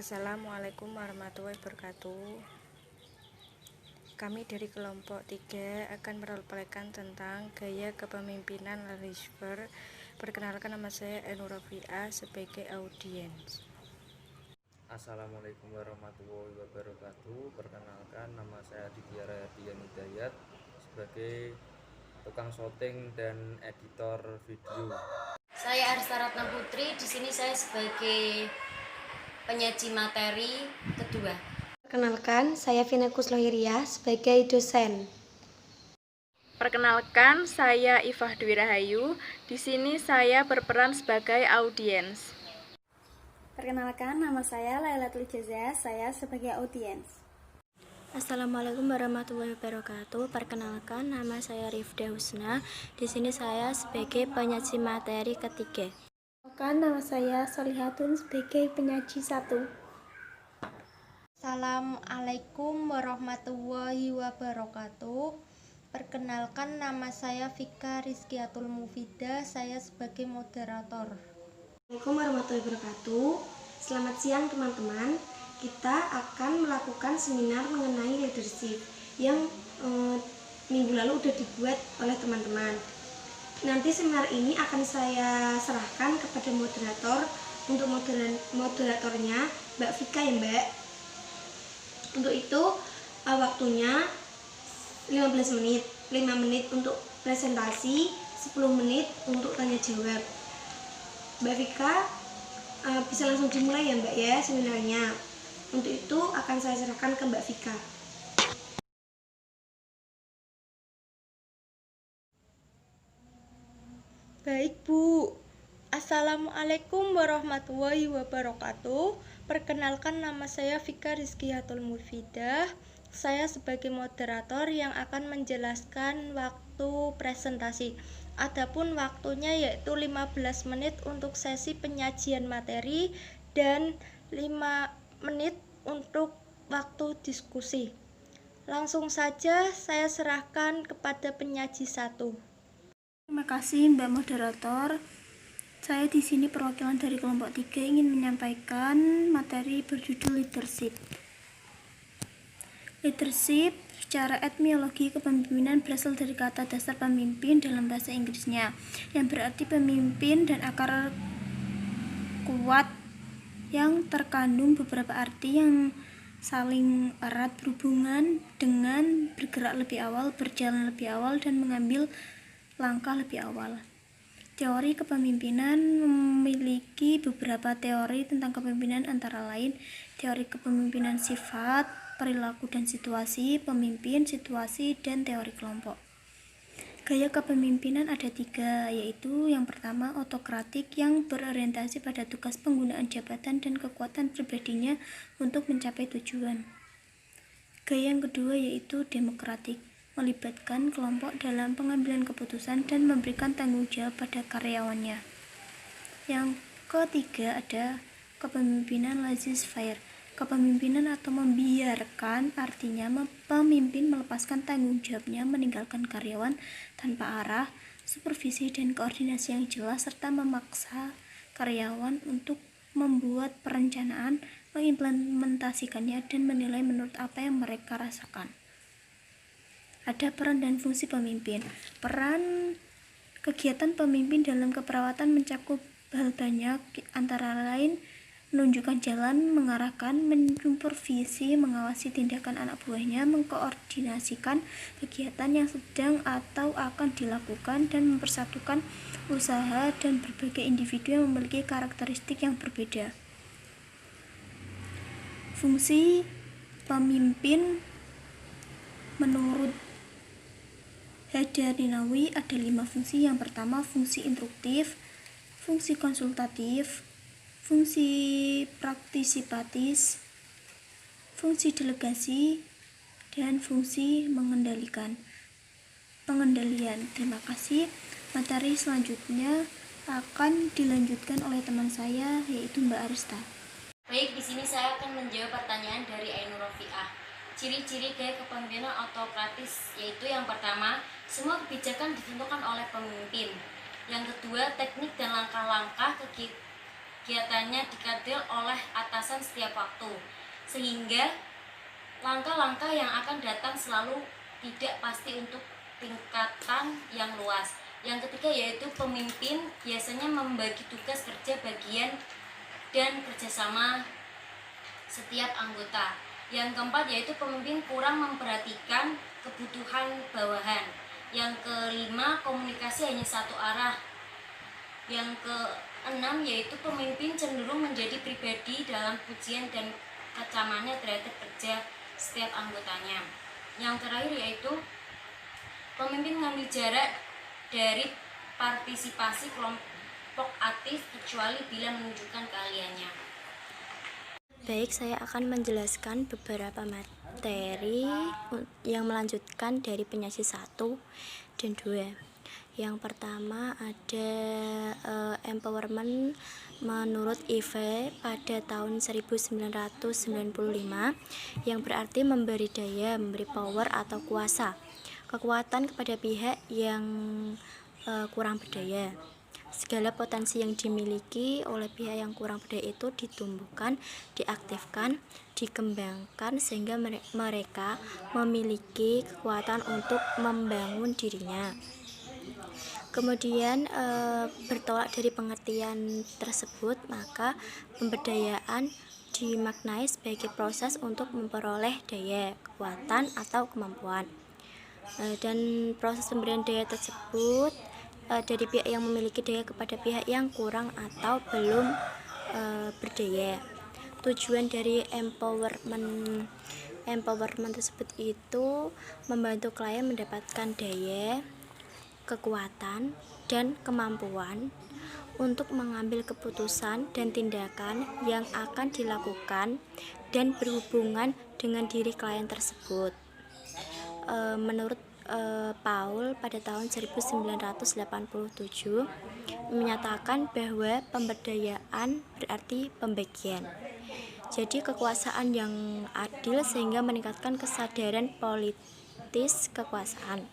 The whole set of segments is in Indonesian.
Assalamualaikum warahmatullahi wabarakatuh. Kami dari kelompok 3 akan merolplaykan tentang gaya kepemimpinan leadership. Perkenalkan, nama saya Enu Rafi'ah sebagai audiens. Assalamualaikum warahmatullahi wabarakatuh. Perkenalkan, nama saya Aditya Rayadian Hidayat sebagai tukang syuting dan editor video. Saya Arsta Ratna Putri. Di sini saya sebagai penyaji materi kedua. Perkenalkan, saya Vina Kuslohiriah sebagai dosen. Perkenalkan, saya Ifah Dwi Rahayu. Di sini saya berperan sebagai audiens. Perkenalkan, nama saya Lailatul Jaza, saya sebagai audiens. Assalamualaikum warahmatullahi wabarakatuh. Perkenalkan, nama saya Rifda Husna. Di sini saya sebagai penyaji materi ketiga. Perkenalkan, nama saya Solihatun sebagai penyaji 1. Assalamualaikum warahmatullahi wabarakatuh. Perkenalkan, nama saya Vika Rizkiatul Mufidah, saya sebagai moderator. Assalamualaikum warahmatullahi wabarakatuh. Selamat siang teman-teman. Kita akan melakukan seminar mengenai leadership yang minggu lalu sudah dibuat oleh teman-teman. Nanti seminar ini akan saya serahkan kepada moderator. Untuk moderatornya Mbak Vika ya Mbak. Untuk itu waktunya 15 menit, 5 menit untuk presentasi, 10 menit untuk tanya jawab. Mbak Vika bisa langsung dimulai ya Mbak ya seminarnya. Untuk itu akan saya serahkan ke Mbak Vika. Baik Bu, Assalamualaikum warahmatullahi wabarakatuh. Perkenalkan, nama saya Vika Rizkiatul Mufidah. Saya sebagai moderator yang akan menjelaskan waktu presentasi. Adapun waktunya yaitu 15 menit untuk sesi penyajian materi dan 5 menit untuk waktu diskusi. Langsung saja saya serahkan kepada penyaji 1. Terima kasih Mbak Moderator. Saya di sini perwakilan dari kelompok 3 ingin menyampaikan materi berjudul leadership. Leadership secara etimologi kepemimpinan berasal dari kata dasar pemimpin dalam bahasa Inggrisnya, yang berarti pemimpin dan akar kuat yang terkandung beberapa arti yang saling erat berhubungan dengan bergerak lebih awal, berjalan lebih awal, dan mengambil langkah lebih awal. Teori kepemimpinan memiliki beberapa teori tentang kepemimpinan, antara lain teori kepemimpinan sifat, perilaku dan situasi, pemimpin, situasi, dan teori kelompok. Gaya kepemimpinan ada 3, yaitu yang pertama otokratik yang berorientasi pada tugas penggunaan jabatan dan kekuatan pribadinya untuk mencapai tujuan. Gaya yang kedua yaitu demokratik, melibatkan kelompok dalam pengambilan keputusan dan memberikan tanggung jawab pada karyawannya. Yang ketiga ada kepemimpinan laissez-faire, kepemimpinan atau membiarkan, artinya pemimpin melepaskan tanggung jawabnya, meninggalkan karyawan tanpa arah, supervisi dan koordinasi yang jelas, serta memaksa karyawan untuk membuat perencanaan, mengimplementasikannya, dan menilai menurut apa yang mereka rasakan. Ada peran dan fungsi pemimpin. Peran kegiatan pemimpin dalam keperawatan mencakup hal banyak, antara lain menunjukkan jalan, mengarahkan, mensupervisi, mengawasi tindakan anak buahnya, mengkoordinasikan kegiatan yang sedang atau akan dilakukan, dan mempersatukan usaha dan berbagai individu yang memiliki karakteristik yang berbeda. Fungsi pemimpin menurut Haddad-Ninawi ada 5 fungsi. Yang pertama fungsi instruktif, fungsi konsultatif, fungsi partisipatif, fungsi delegasi, dan fungsi pengendalian. Terima kasih. Materi selanjutnya akan dilanjutkan oleh teman saya, yaitu Mbak Arista. Baik, di sini saya akan menjawab pertanyaan dari Ainur Rafi'ah. Ciri-ciri gaya kepemimpinan autokratis yaitu yang pertama, semua kebijakan ditentukan oleh pemimpin. Yang kedua, teknik dan langkah-langkah kegiatannya dikadil oleh atasan setiap waktu, sehingga langkah-langkah yang akan datang selalu tidak pasti untuk tingkatan yang luas. Yang ketiga yaitu pemimpin biasanya membagi tugas kerja bagian dan kerjasama setiap anggota. Yang keempat yaitu pemimpin kurang memperhatikan kebutuhan bawahan. Yang kelima, komunikasi hanya satu arah. Yang keenam yaitu pemimpin cenderung menjadi pribadi dalam pujian dan kecamannya terhadap kerja setiap anggotanya. Yang terakhir yaitu pemimpin mengambil jarak dari partisipasi kelompok aktif kecuali bila menunjukkan keahliannya. Baik, saya akan menjelaskan beberapa materi yang melanjutkan dari penyaji 1 dan 2. Yang pertama ada empowerment menurut Eve pada tahun 1995, yang berarti memberi daya, memberi power atau kuasa, kekuatan kepada pihak yang kurang berdaya. Segala potensi yang dimiliki oleh pihak yang kurang berdaya itu ditumbuhkan, diaktifkan, dikembangkan sehingga mereka memiliki kekuatan untuk membangun dirinya. Kemudian bertolak dari pengertian tersebut, maka pemberdayaan dimaknai sebagai proses untuk memperoleh daya, kekuatan atau kemampuan. Dan proses pemberian daya tersebut dari pihak yang memiliki daya kepada pihak yang kurang atau belum berdaya. Tujuan dari empowerment tersebut itu membantu klien mendapatkan daya, kekuatan, dan kemampuan untuk mengambil keputusan dan tindakan yang akan dilakukan dan berhubungan dengan diri klien tersebut. Menurut Paul pada tahun 1987 menyatakan bahwa pemberdayaan berarti pembagian. Jadi kekuasaan yang adil sehingga meningkatkan kesadaran politis kekuasaan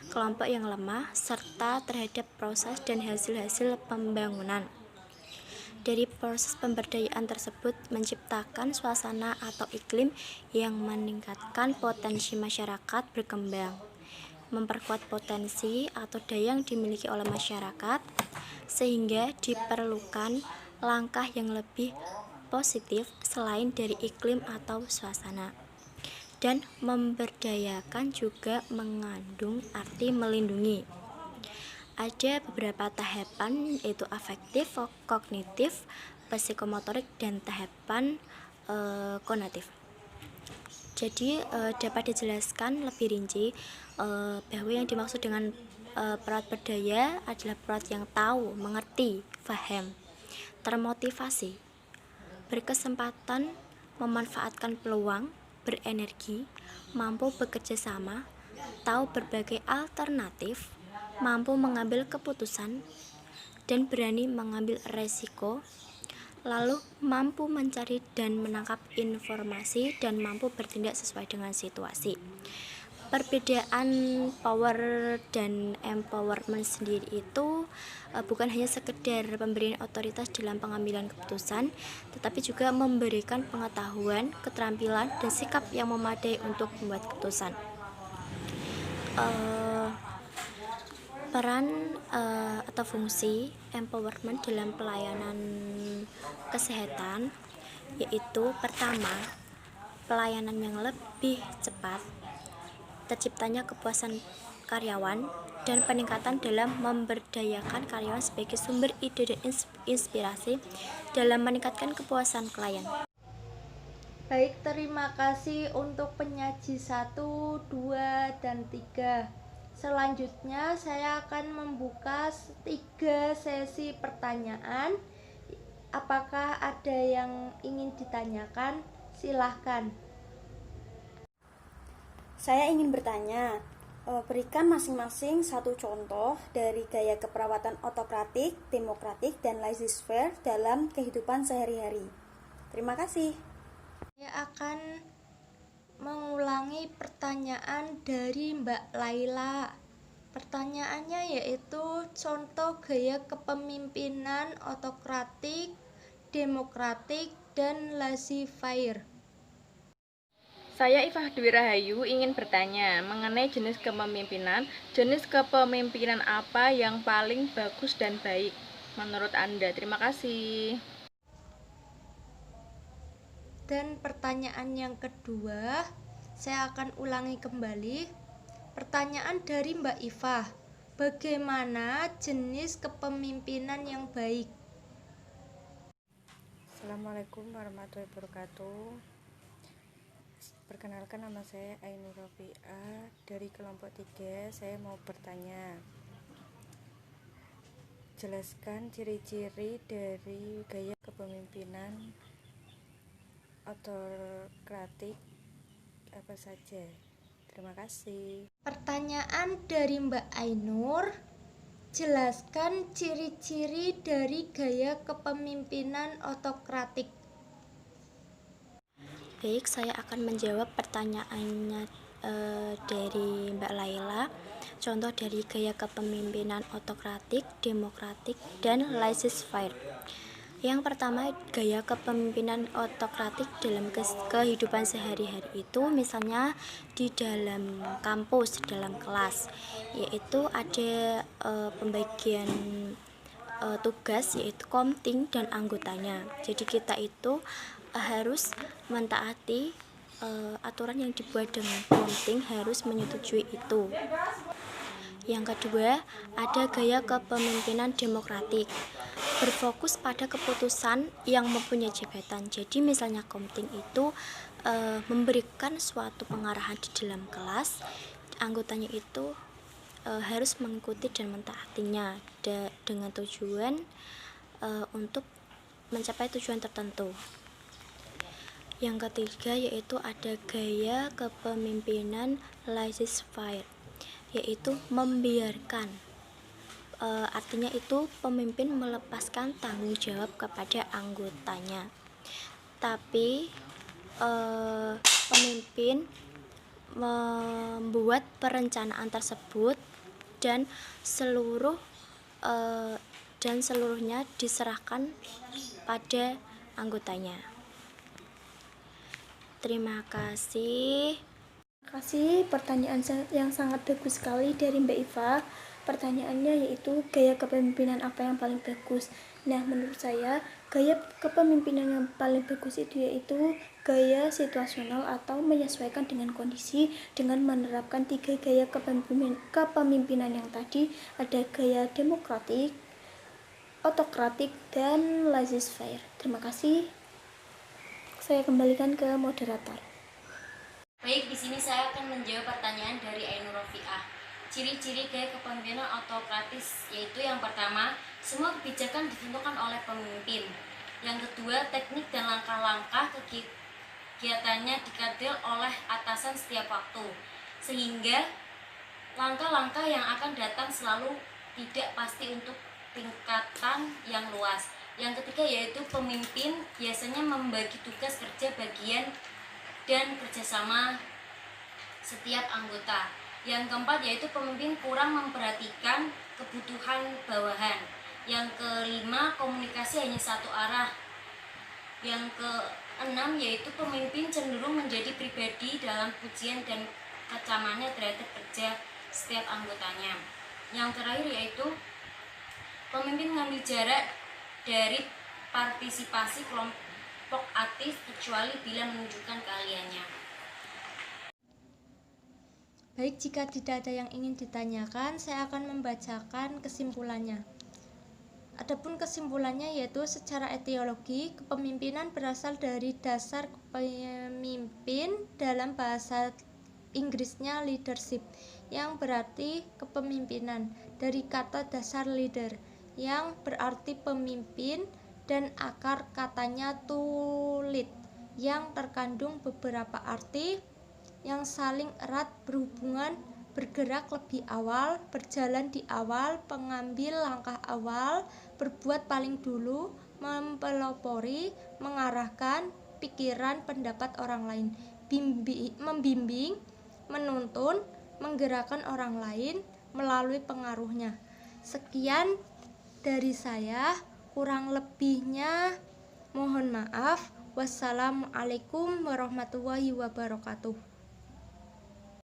kelompok yang lemah serta terhadap proses dan hasil-hasil pembangunan. Dari proses pemberdayaan tersebut menciptakan suasana atau iklim yang meningkatkan potensi masyarakat berkembang, memperkuat potensi atau daya yang dimiliki oleh masyarakat, sehingga diperlukan langkah yang lebih positif selain dari iklim atau suasana. Dan memberdayakan juga mengandung arti melindungi. Ada beberapa tahapan, yaitu afektif, kognitif, psikomotorik, dan tahapan konatif. Jadi dapat dijelaskan lebih rinci bahwa yang dimaksud dengan perawat berdaya adalah perawat yang tahu, mengerti, paham, termotivasi, berkesempatan memanfaatkan peluang, berenergi, mampu bekerja sama, tahu berbagai alternatif, mampu mengambil keputusan, dan berani mengambil resiko, lalu mampu mencari dan menangkap informasi dan mampu bertindak sesuai dengan situasi. Perbedaan power dan empowerment sendiri itu bukan hanya sekedar pemberian otoritas dalam pengambilan keputusan, tetapi juga memberikan pengetahuan, keterampilan, dan sikap yang memadai untuk membuat keputusan. Peran atau fungsi empowerment dalam pelayanan kesehatan yaitu pertama, pelayanan yang lebih cepat, terciptanya kepuasan karyawan, dan peningkatan dalam memberdayakan karyawan sebagai sumber ide dan inspirasi dalam meningkatkan kepuasan klien. Baik, terima kasih untuk penyaji 1, 2, dan 3. Selanjutnya saya akan membuka 3 sesi pertanyaan. Apakah ada yang ingin ditanyakan? Silahkan. Saya ingin bertanya, berikan masing-masing satu contoh dari gaya keperawatan otokratik, demokratik, dan laissez-faire dalam kehidupan sehari-hari. Terima kasih. Saya akan mengulangi pertanyaan dari Mbak Laila. Pertanyaannya yaitu contoh gaya kepemimpinan otokratik, demokratik, dan laissez-faire. Saya Ifah Dwi Rahayu ingin bertanya mengenai jenis kepemimpinan. Jenis kepemimpinan apa yang paling bagus dan baik menurut Anda? Terima kasih. Dan pertanyaan yang kedua, saya akan ulangi kembali. Pertanyaan dari Mbak Ifah, bagaimana jenis kepemimpinan yang baik? Assalamualaikum warahmatullahi wabarakatuh. Perkenalkan, nama saya Ainur Rafi'ah dari kelompok 3. Saya mau bertanya, jelaskan ciri-ciri dari gaya kepemimpinan autokratik apa saja. Terima kasih. Pertanyaan dari Mbak Ainur, jelaskan ciri-ciri dari gaya kepemimpinan autokratik. Baik, saya akan menjawab pertanyaannya dari Mbak Laila. Contoh dari gaya kepemimpinan autokratik, demokratik, dan laissez-faire. Yang pertama, gaya kepemimpinan autokratik dalam kehidupan sehari-hari itu misalnya di dalam kampus, dalam kelas, yaitu ada pembagian tugas, yaitu komting dan anggotanya. Jadi kita itu harus mentaati aturan yang dibuat dengan komting, harus menyetujui itu. Yang kedua, ada gaya kepemimpinan demokratik, berfokus pada keputusan yang mempunyai jabatan. Jadi misalnya komting itu memberikan suatu pengarahan di dalam kelas, anggotanya itu harus mengikuti dan mentaatinya dengan tujuan untuk mencapai tujuan tertentu. Yang ketiga yaitu ada gaya kepemimpinan laissez-faire, yaitu membiarkan. Artinya itu pemimpin melepaskan tanggung jawab kepada anggotanya. Tapi pemimpin membuat perencanaan tersebut dan seluruhnya diserahkan pada anggotanya. Terima kasih. Terima kasih, pertanyaan yang sangat bagus sekali dari Mbak Iva. Pertanyaannya yaitu gaya kepemimpinan apa yang paling bagus. Nah, menurut saya gaya kepemimpinan yang paling bagus itu yaitu gaya situasional atau menyesuaikan dengan kondisi dengan menerapkan 3 gaya kepemimpinan yang tadi. Ada gaya demokratik, autokratik, dan laissez-faire. Terima kasih. Saya kembalikan ke moderator. Baik, di sini saya akan menjawab pertanyaan dari Ainur Rafi'ah. Ciri-ciri gaya kepemimpinan autokratis yaitu yang pertama, semua kebijakan ditentukan oleh pemimpin. Yang kedua, teknik dan langkah-langkah kegiatannya dikatil oleh atasan setiap waktu, sehingga langkah-langkah yang akan datang selalu tidak pasti untuk tingkatan yang luas. Yang ketiga yaitu pemimpin biasanya membagi tugas kerja bagian dan kerjasama setiap anggota. Yang keempat yaitu pemimpin kurang memperhatikan kebutuhan bawahan. Yang kelima, komunikasi hanya satu arah. Yang keenam yaitu pemimpin cenderung menjadi pribadi dalam pujian dan kecamannya terhadap kerja setiap anggotanya. Yang terakhir yaitu pemimpin mengambil jarak dari partisipasi kelompok aktif kecuali bila menunjukkan keahliannya. Baik, jika tidak ada yang ingin ditanyakan, saya akan membacakan kesimpulannya. Adapun kesimpulannya yaitu secara etiologi, kepemimpinan berasal dari dasar pemimpin dalam bahasa Inggrisnya leadership, yang berarti kepemimpinan, dari kata dasar leader, yang berarti pemimpin, dan akar katanya to lead, yang terkandung beberapa arti yang saling erat berhubungan, bergerak lebih awal, berjalan di awal, pengambil langkah awal, berbuat paling dulu, mempelopori, mengarahkan pikiran pendapat orang lain, membimbing, menuntun, menggerakkan orang lain melalui pengaruhnya. Sekian dari saya, kurang lebihnya Mohon maaf. Wassalamualaikum warahmatullahi wabarakatuh.